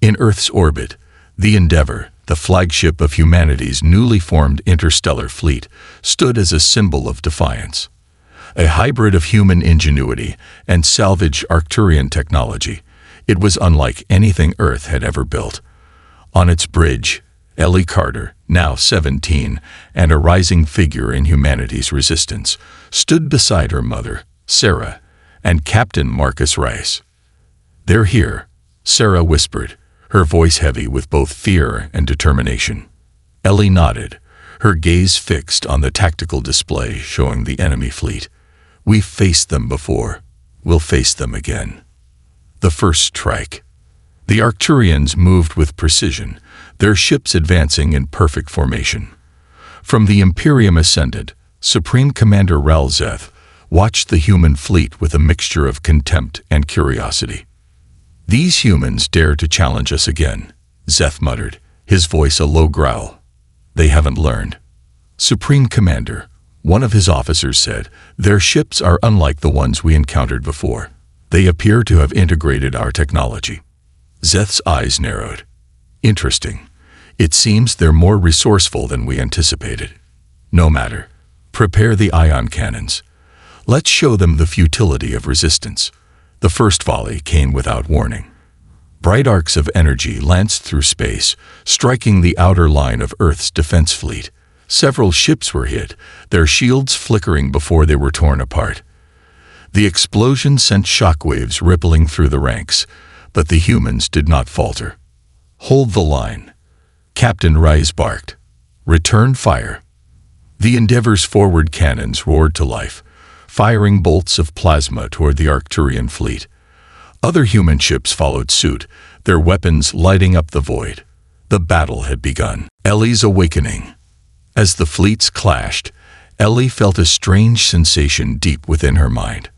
In Earth's orbit, the Endeavor, the flagship of humanity's newly formed interstellar fleet, stood as a symbol of defiance. A hybrid of human ingenuity and salvage Arcturian technology, it was unlike anything Earth had ever built. On its bridge, Ellie Carter, now 17, and a rising figure in humanity's resistance, stood beside her mother, Sarah, and Captain Marcus Rice. "They're here," Sarah whispered, her voice heavy with both fear and determination. Ellie nodded, her gaze fixed on the tactical display showing the enemy fleet. "We've faced them before. We'll face them again." The first strike. The Arcturians moved with precision, their ships advancing in perfect formation. From the Imperium Ascendant, Supreme Commander Ralzeth watched the human fleet with a mixture of contempt and curiosity. "These humans dare to challenge us again," Zeth muttered, his voice a low growl. "They haven't learned." "Supreme Commander," one of his officers said, "their ships are unlike the ones we encountered before. They appear to have integrated our technology." Zeth's eyes narrowed. "Interesting. It seems they're more resourceful than we anticipated. No matter. Prepare the ion cannons. Let's show them the futility of resistance." The first volley came without warning. Bright arcs of energy lanced through space, striking the outer line of Earth's defense fleet. Several ships were hit, their shields flickering before they were torn apart. The explosion sent shockwaves rippling through the ranks, but the humans did not falter. "Hold the line," Captain Rice barked. "Return fire." The Endeavor's forward cannons roared to life, firing bolts of plasma toward the Arcturian fleet. Other human ships followed suit, their weapons lighting up the void. The battle had begun. Ellie's awakening. As the fleets clashed, Ellie felt a strange sensation deep within her mind.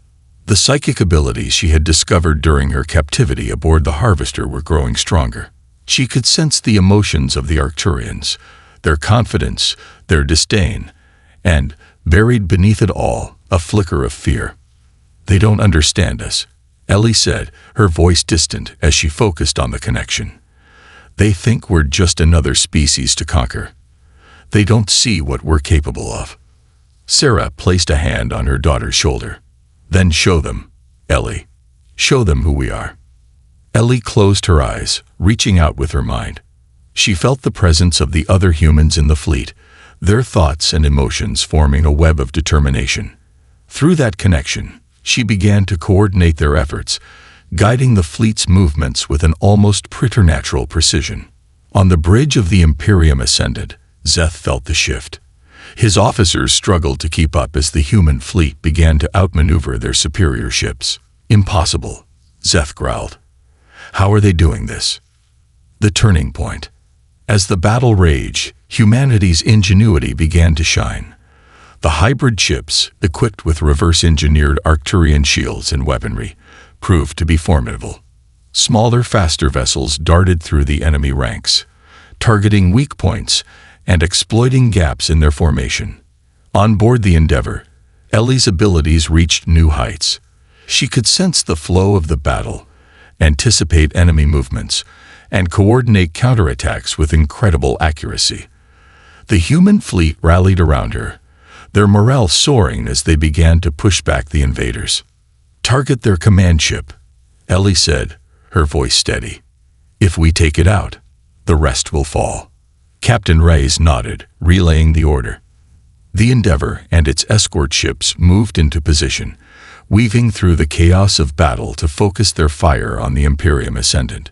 The psychic abilities she had discovered during her captivity aboard the Harvester were growing stronger. She could sense the emotions of the Arcturians, their confidence, their disdain, and, buried beneath it all, a flicker of fear. "They don't understand us," Ellie said, her voice distant as she focused on the connection. "They think we're just another species to conquer. They don't see what we're capable of." Sarah placed a hand on her daughter's shoulder. "Then show them, Ellie. Show them who we are." Ellie closed her eyes, reaching out with her mind. She felt the presence of the other humans in the fleet, their thoughts and emotions forming a web of determination. Through that connection, she began to coordinate their efforts, guiding the fleet's movements with an almost preternatural precision. On the bridge of the Imperium Ascendant, Zeth felt the shift. His officers struggled to keep up as the human fleet began to outmaneuver their superior ships. "Impossible," Zeth growled. "How are they doing this?" The turning point. As the battle raged, humanity's ingenuity began to shine. The hybrid ships, equipped with reverse-engineered Arcturian shields and weaponry, proved to be formidable. Smaller, faster vessels darted through the enemy ranks, targeting weak points and exploiting gaps in their formation. On board the Endeavor, Ellie's abilities reached new heights. She could sense the flow of the battle, anticipate enemy movements, and coordinate counterattacks with incredible accuracy. The human fleet rallied around her, their morale soaring as they began to push back the invaders. "Target their command ship," Ellie said, her voice steady. "If we take it out, the rest will fall." Captain Reyes nodded, relaying the order. The Endeavor and its escort ships moved into position, weaving through the chaos of battle to focus their fire on the Imperium Ascendant.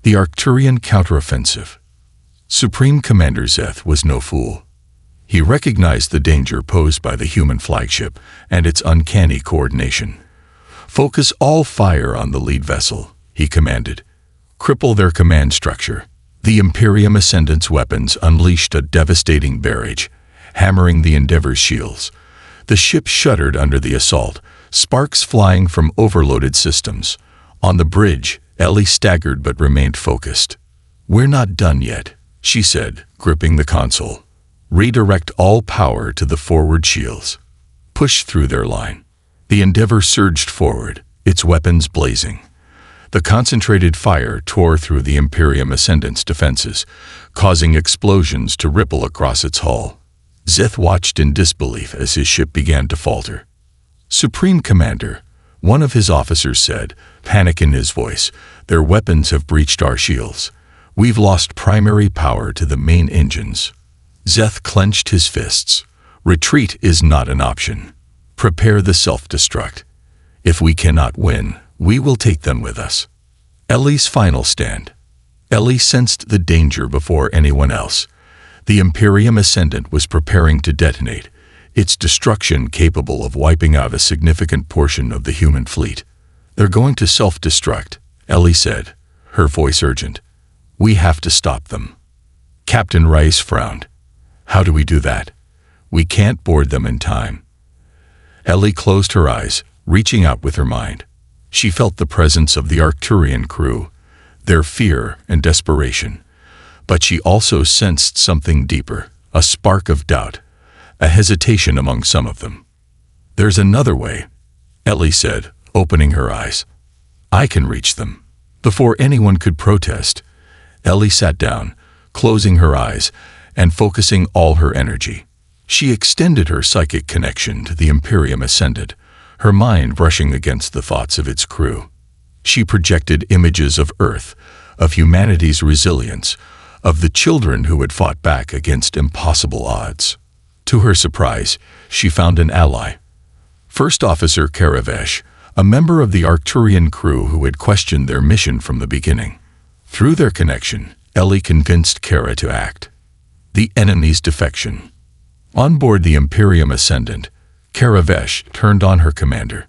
The Arcturian counteroffensive. Supreme Commander Zeth was no fool. He recognized the danger posed by the human flagship and its uncanny coordination. "Focus all fire on the lead vessel," he commanded. "Cripple their command structure." The Imperium Ascendant's weapons unleashed a devastating barrage, hammering the Endeavor's shields. The ship shuddered under the assault, sparks flying from overloaded systems. On the bridge, Ellie staggered but remained focused. "We're not done yet," she said, gripping the console. "Redirect all power to the forward shields. Push through their line." The Endeavor surged forward, its weapons blazing. The concentrated fire tore through the Imperium Ascendant's defenses, causing explosions to ripple across its hull. Zeth watched in disbelief as his ship began to falter. "Supreme Commander," one of his officers said, panic in his voice, "their weapons have breached our shields. We've lost primary power to the main engines." Zeth clenched his fists. "Retreat is not an option. Prepare the self-destruct. If we cannot win, we will take them with us." Ellie's final stand. Ellie sensed the danger before anyone else. The Imperium Ascendant was preparing to detonate, its destruction capable of wiping out a significant portion of the human fleet. "They're going to self-destruct," Ellie said, her voice urgent. "We have to stop them." Captain Rice frowned. "How do we do that? We can't board them in time." Ellie closed her eyes, reaching out with her mind. She felt the presence of the Arcturian crew, their fear and desperation. But she also sensed something deeper, a spark of doubt, a hesitation among some of them. "There's another way," Ellie said, opening her eyes. "I can reach them." Before anyone could protest, Ellie sat down, closing her eyes and focusing all her energy. She extended her psychic connection to the Imperium Ascendant, her mind brushing against the thoughts of its crew. She projected images of Earth, of humanity's resilience, of the children who had fought back against impossible odds. To her surprise, she found an ally. First Officer Karavesh, a member of the Arcturian crew who had questioned their mission from the beginning. Through their connection, Ellie convinced Kara to act. The enemy's defection. On board the Imperium Ascendant, Karavesh turned on her commander.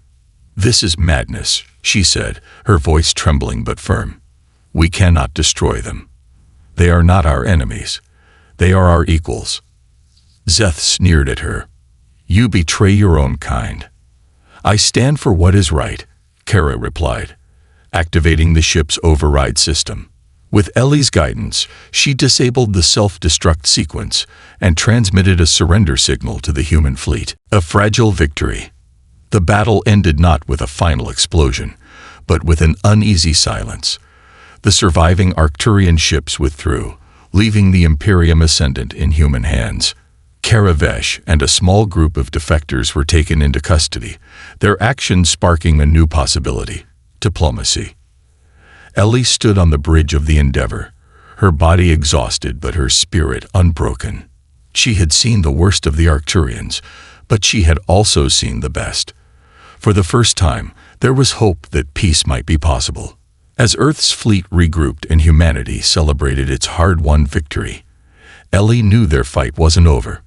"This is madness," she said, her voice trembling but firm. "We cannot destroy them. They are not our enemies. They are our equals." Zeth sneered at her. "You betray your own kind." "I stand for what is right," Kara replied, activating the ship's override system. With Ellie's guidance, she disabled the self-destruct sequence and transmitted a surrender signal to the human fleet. A fragile victory. The battle ended not with a final explosion, but with an uneasy silence. The surviving Arcturian ships withdrew, leaving the Imperium Ascendant in human hands. Karavesh and a small group of defectors were taken into custody, their actions sparking a new possibility: diplomacy. Ellie stood on the bridge of the Endeavor, her body exhausted but her spirit unbroken. She had seen the worst of the Arcturians, but she had also seen the best. For the first time, there was hope that peace might be possible. As Earth's fleet regrouped and humanity celebrated its hard-won victory, Ellie knew their fight wasn't over.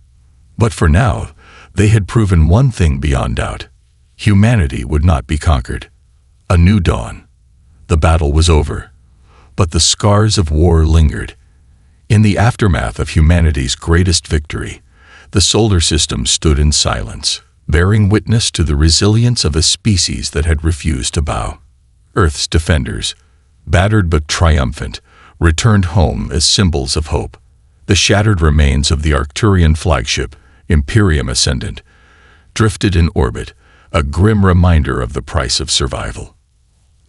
But for now, they had proven one thing beyond doubt: humanity would not be conquered. A new dawn. The battle was over, but the scars of war lingered. In the aftermath of humanity's greatest victory, The solar system stood in silence, bearing witness to the resilience of a species that had refused to bow. Earth's defenders, battered but triumphant, returned home as symbols of hope. The shattered remains of the Arcturian flagship, Imperium Ascendant, drifted in orbit, a grim reminder of the price of survival.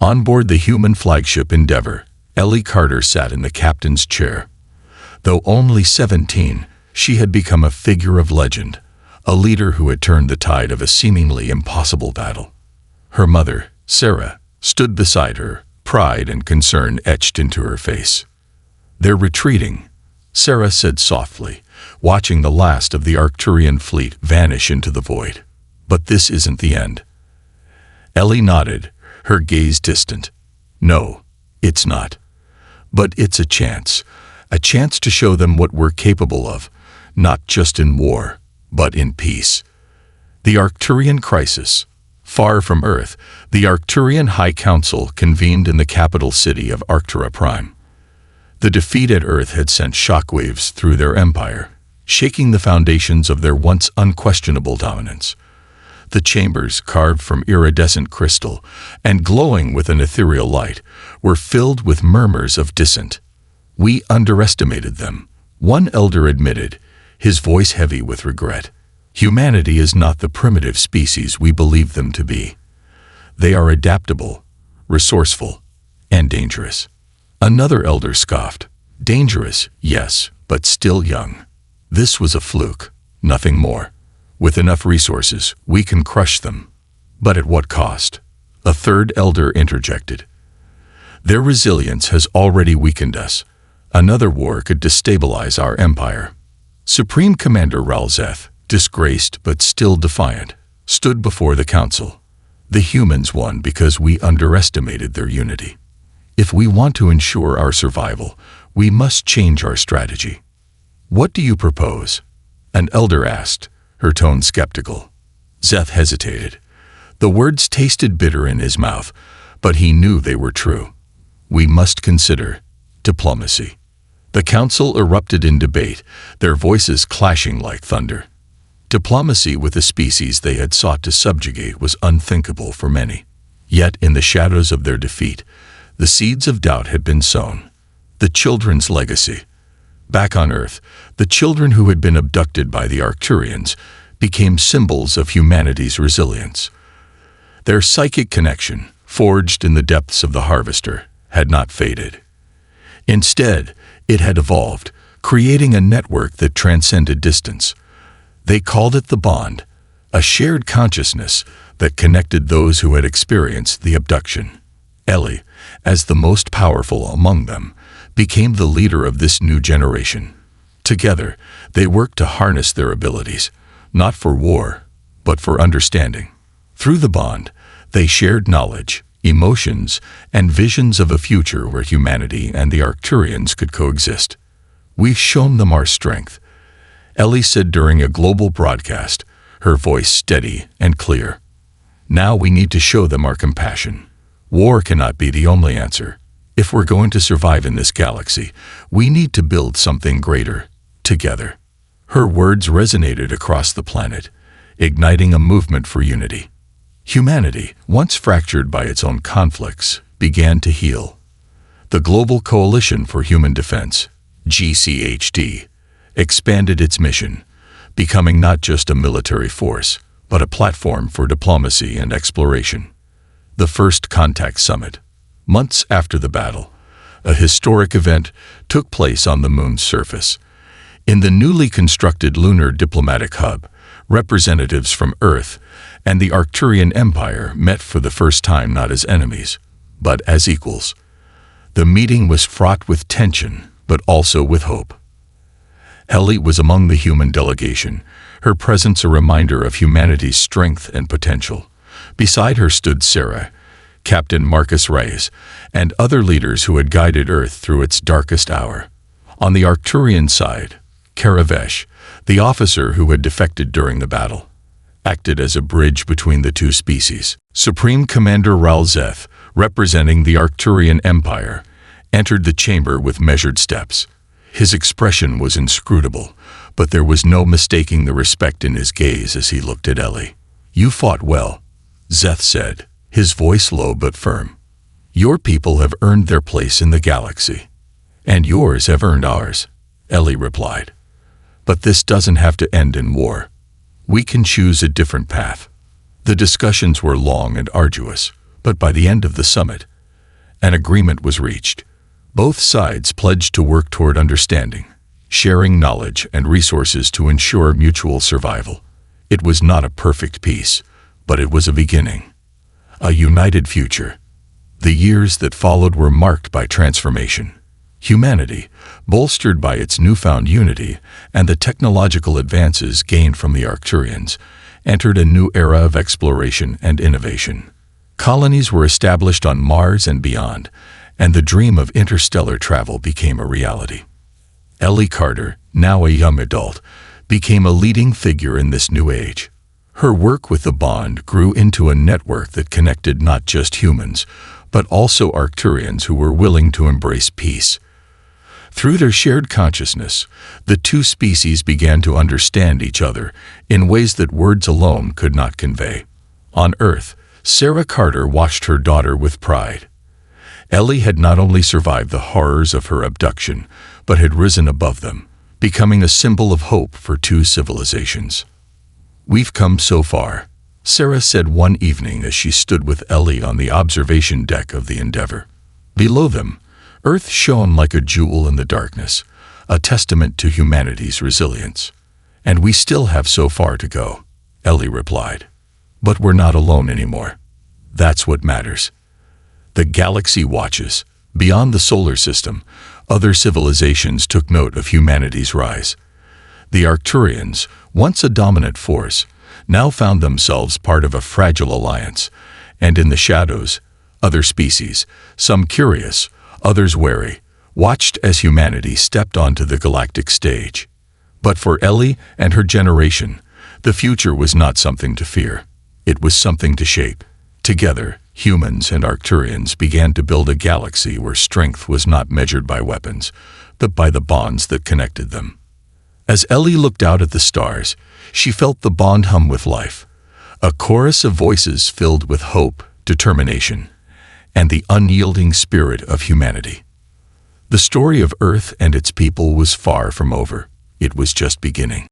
On board the human flagship Endeavour, Ellie Carter sat in the captain's chair. Though only 17, she had become a figure of legend, a leader who had turned the tide of a seemingly impossible battle. Her mother, Sarah, stood beside her, pride and concern etched into her face. "They're retreating," Sarah said softly, watching the last of the Arcturian fleet vanish into the void. "But this isn't the end." Ellie nodded, her gaze distant. "No, it's not. But it's a chance to show them what we're capable of, not just in war, but in peace." The Arcturian crisis. Far from Earth, the Arcturian High Council convened in the capital city of Arctura Prime. The defeat at Earth had sent shockwaves through their empire, shaking the foundations of their once unquestionable dominance. The chambers, carved from iridescent crystal and glowing with an ethereal light, were filled with murmurs of dissent. "We underestimated them," one elder admitted, his voice heavy with regret. "Humanity is not the primitive species we believe them to be. They are adaptable, resourceful, and dangerous." Another elder scoffed. "Dangerous, yes, but still young. This was a fluke, nothing more. With enough resources, we can crush them." "But at what cost?" a third elder interjected. "Their resilience has already weakened us. Another war could destabilize our empire." Supreme Commander Ralzeth, disgraced but still defiant, stood before the council. "The humans won because we underestimated their unity. If we want to ensure our survival, we must change our strategy." "What do you propose?" an elder asked, her tone skeptical. Zeth hesitated. The words tasted bitter in his mouth, but he knew they were true. "We must consider diplomacy." The council erupted in debate, their voices clashing like thunder. Diplomacy with a species they had sought to subjugate was unthinkable for many. Yet in the shadows of their defeat, the seeds of doubt had been sown. The children's legacy. Back on Earth, the children who had been abducted by the Arcturians became symbols of humanity's resilience. Their psychic connection, forged in the depths of the Harvester, had not faded. Instead, it had evolved, creating a network that transcended distance. They called it the Bond, a shared consciousness that connected those who had experienced the abduction. Ellie, as the most powerful among them, became the leader of this new generation. Together, they worked to harness their abilities, not for war, but for understanding. Through the bond, they shared knowledge, emotions, and visions of a future where humanity and the Arcturians could coexist. "We've shown them our strength," Ellie said during a global broadcast, her voice steady and clear. "Now we need to show them our compassion. War cannot be the only answer. If we're going to survive in this galaxy, we need to build something greater, together." Her words resonated across the planet, igniting a movement for unity. Humanity, once fractured by its own conflicts, began to heal. The Global Coalition for Human Defense, GCHD, expanded its mission, becoming not just a military force, but a platform for diplomacy and exploration. The First Contact Summit, months after the battle, a historic event, took place on the moon's surface. In the newly constructed lunar diplomatic hub, representatives from Earth and the Arcturian Empire met for the first time not as enemies, but as equals. The meeting was fraught with tension, but also with hope. Ellie was among the human delegation, her presence a reminder of humanity's strength and potential. Beside her stood Sarah, Captain Marcus Reyes, and other leaders who had guided Earth through its darkest hour. On the Arcturian side, Karavesh, the officer who had defected during the battle, acted as a bridge between the two species. Supreme Commander Ralzeth, representing the Arcturian Empire, entered the chamber with measured steps. His expression was inscrutable, but there was no mistaking the respect in his gaze as he looked at Ellie. "You fought well," Zeth said, his voice low but firm. "Your people have earned their place in the galaxy. And yours have earned ours," Ellie replied. "But this doesn't have to end in war. We can choose a different path." The discussions were long and arduous, but by the end of the summit, an agreement was reached. Both sides pledged to work toward understanding, sharing knowledge and resources to ensure mutual survival. It was not a perfect peace, but it was a beginning. A united future. The years that followed were marked by transformation. Humanity, bolstered by its newfound unity and the technological advances gained from the Arcturians, entered a new era of exploration and innovation. Colonies were established on Mars and beyond, and the dream of interstellar travel became a reality. Ellie Carter, now a young adult, became a leading figure in this new age. Her work with the Bond grew into a network that connected not just humans, but also Arcturians who were willing to embrace peace. Through their shared consciousness, the two species began to understand each other in ways that words alone could not convey. On Earth, Sarah Carter watched her daughter with pride. Ellie had not only survived the horrors of her abduction, but had risen above them, becoming a symbol of hope for two civilizations. "We've come so far," Sarah said one evening as she stood with Ellie on the observation deck of the Endeavour. Below them, Earth shone like a jewel in the darkness, a testament to humanity's resilience. "And we still have so far to go," Ellie replied. "But we're not alone anymore. That's what matters." The galaxy watches. Beyond the solar system, other civilizations took note of humanity's rise. The Arcturians, once a dominant force, now found themselves part of a fragile alliance, and in the shadows, other species, some curious, others wary, watched as humanity stepped onto the galactic stage. But for Ellie and her generation, the future was not something to fear. It was something to shape. Together, humans and Arcturians began to build a galaxy where strength was not measured by weapons, but by the bonds that connected them. As Ellie looked out at the stars, she felt the bond hum with life, a chorus of voices filled with hope, determination, and the unyielding spirit of humanity. The story of Earth and its people was far from over. It was just beginning.